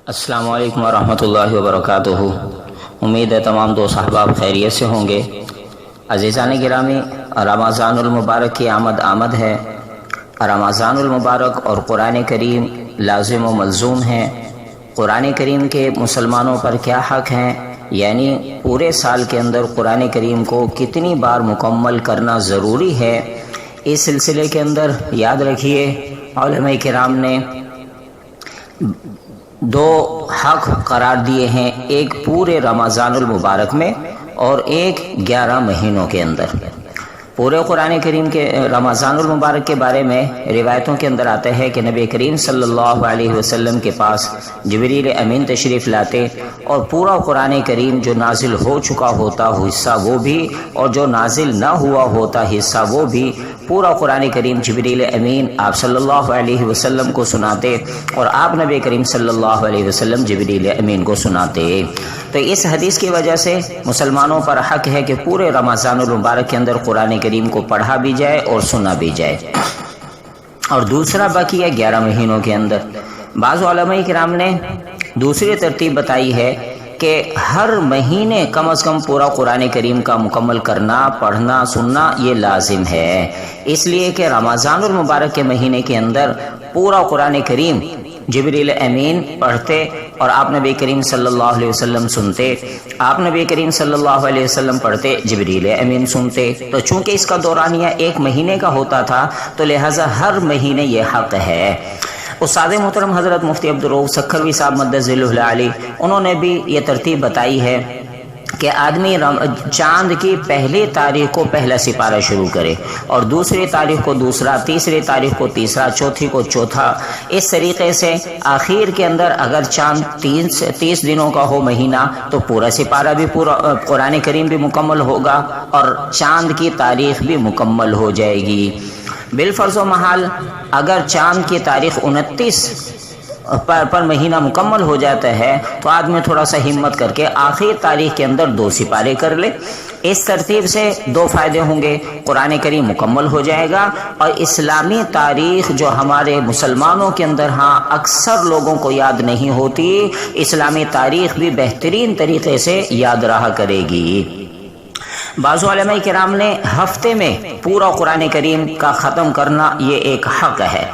السلام علیکم ورحمۃ اللہ وبرکاتہ۔ امید ہے تمام دوست احباب خیریت سے ہوں گے۔ عزیزان گرامی، رمضان المبارک کی آمد ہے۔ رمضان المبارک اور قرآن کریم لازم و ملزوم ہیں۔ قرآن کریم کے مسلمانوں پر کیا حق ہیں، یعنی پورے سال کے اندر قرآن کریم کو کتنی بار مکمل کرنا ضروری ہے، اس سلسلے کے اندر یاد رکھیے علماء کرام نے دو حق قرار دیے ہیں، ایک پورے رمضان المبارک میں اور ایک 11 مہینوں کے اندر۔ پورے قرآن کریم کے رمضان المبارک کے بارے میں روایتوں کے اندر آتا ہے کہ نبی کریم صلی اللہ علیہ وسلم کے پاس جبریل امین تشریف لاتے اور پورا قرآن کریم جو نازل ہو چکا ہوتا حصہ وہ بھی، اور جو نازل نہ ہوا ہوتا حصہ وہ بھی، پورا قرآن کریم جبریل امین آپ صلی اللہ علیہ وسلم کو سناتے اور آپ نبی کریم صلی اللہ علیہ وسلم جبریل امین کو سناتے۔ تو اس حدیث کی وجہ سے مسلمانوں پر حق ہے کہ پورے رمضان المبارک کے اندر قرآن کریم کو پڑھا بھی جائے اور سنا بھی جائے۔ اور دوسرا باقی ہے 11 مہینوں کے اندر۔ بعض علماء کرام نے دوسری ترتیب بتائی ہے کہ ہر مہینے کم از کم پورا قرآن کریم کا مکمل کرنا، پڑھنا، سننا یہ لازم ہے، اس لیے کہ رمضان المبارک کے مہینے کے اندر پورا قرآن کریم جبریل امین پڑھتے اور آپ نبی کریم صلی اللہ علیہ وسلم سنتے، آپ نبی کریم صلی اللہ علیہ وسلم پڑھتے، جبریل امین سنتے۔ تو چونکہ اس کا دورانیہ ایک مہینے کا ہوتا تھا تو لہٰذا ہر مہینے یہ حق ہے۔ استاد محترم حضرت مفتی عبدالرؤف سکھروی صاحب مدد ذلہ العالی، انہوں نے بھی یہ ترتیب بتائی ہے کہ آدمی چاند کی پہلی تاریخ کو پہلا سپارہ شروع کرے اور دوسری تاریخ کو دوسرا، تیسری تاریخ کو تیسرا، چوتھی کو چوتھا، اس طریقے سے آخر کے اندر اگر چاند 30 دنوں کا ہو مہینہ تو پورا سپارہ بھی، پورا قرآن کریم بھی مکمل ہوگا اور چاند کی تاریخ بھی مکمل ہو جائے گی۔ بالفرض و محال اگر چاند کی تاریخ 29 پر مہینہ مکمل ہو جاتا ہے تو آدمی تھوڑا سا ہمت کر کے آخری تاریخ کے اندر 2 سپارے کر لے۔ اس ترتیب سے 2 فائدے ہوں گے، قرآن کریم مکمل ہو جائے گا اور اسلامی تاریخ جو ہمارے مسلمانوں کے اندر اکثر لوگوں کو یاد نہیں ہوتی، اسلامی تاریخ بھی بہترین طریقے سے یاد رہا کرے گی۔ بعض علماء کرام نے ہفتے میں پورا قرآن کریم کا ختم کرنا یہ ایک حق ہے،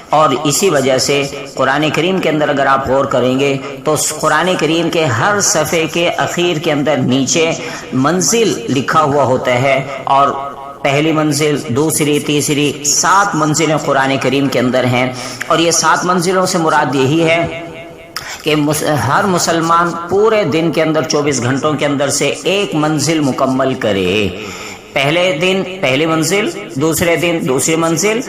اور اسی وجہ سے قرآن کریم کے اندر اگر آپ غور کریں گے تو قرآن کریم کے ہر صفحے کے اخیر کے اندر نیچے منزل لکھا ہوا ہوتا ہے، اور پہلی منزل، دوسری، تیسری، 7 منزلیں قرآن کریم کے اندر ہیں، اور یہ 7 منزلوں سے مراد یہی ہے کہ ہر مسلمان پورے دن کے اندر 24 گھنٹوں کے اندر سے ایک منزل مکمل کرے۔ پہلے دن پہلی منزل، دوسرے دن دوسری منزل،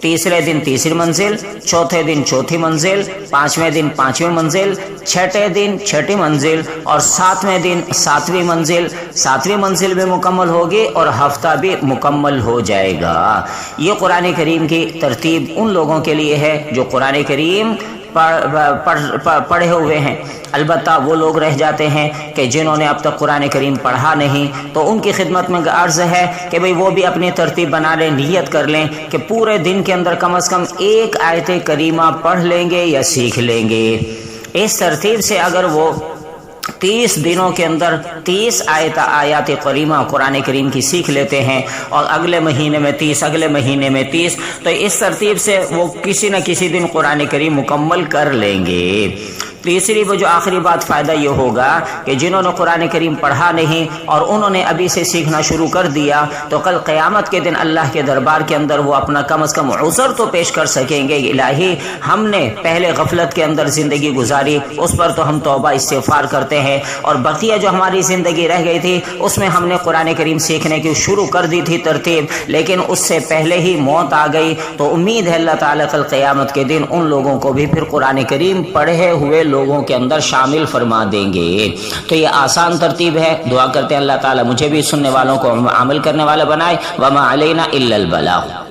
تیسرے دن تیسری منزل، چوتھے دن چوتھی منزل، 5ویں دن 5ویں منزل، چھٹے دن 6ٹھی منزل، اور 7ویں دن 7ویں منزل۔ 7ویں منزل بھی مکمل ہوگی اور ہفتہ بھی مکمل ہو جائے گا۔ یہ قرآن کریم کی ترتیب ان لوگوں کے لیے ہے جو قرآن کریم پڑھے ہوئے ہیں۔ البتہ وہ لوگ رہ جاتے ہیں کہ جنہوں نے اب تک قرآن کریم پڑھا نہیں، تو ان کی خدمت میں عرض ہے کہ بھئی وہ بھی اپنی ترتیب بنا لیں، نیت کر لیں کہ پورے دن کے اندر کم از کم ایک آیت کریمہ پڑھ لیں گے یا سیکھ لیں گے۔ اس ترتیب سے اگر وہ 30 دنوں کے اندر 30 آیات کریمہ قرآن کریم کی سیکھ لیتے ہیں اور اگلے مہینے میں 30، اگلے مہینے میں 30، تو اس ترتیب سے وہ کسی نہ کسی دن قرآن کریم مکمل کر لیں گے۔ تیسری وہ جو آخری بات فائدہ یہ ہوگا کہ جنہوں نے قرآن کریم پڑھا نہیں اور انہوں نے ابھی سے سیکھنا شروع کر دیا تو کل قیامت کے دن اللہ کے دربار کے اندر وہ اپنا کم از کم عذر تو پیش کر سکیں گے، الہی ہم نے پہلے غفلت کے اندر زندگی گزاری، اس پر تو ہم توبہ استغفار کرتے ہیں، اور بقیہ جو ہماری زندگی رہ گئی تھی اس میں ہم نے قرآن کریم سیکھنے کی شروع کر دی تھی ترتیب، لیکن اس سے پہلے ہی موت آ گئی، تو امید ہے اللہ تعالیٰ کل قیامت کے دن ان لوگوں کو بھی پھر قرآن کریم پڑھے ہوئے لوگوں کے اندر شامل فرما دیں گے۔ تو یہ آسان ترتیب ہے۔ دعا کرتے ہیں اللہ تعالیٰ مجھے بھی سننے والوں کو عمل کرنے والا بنائے۔ وما علینا الا البلاغ۔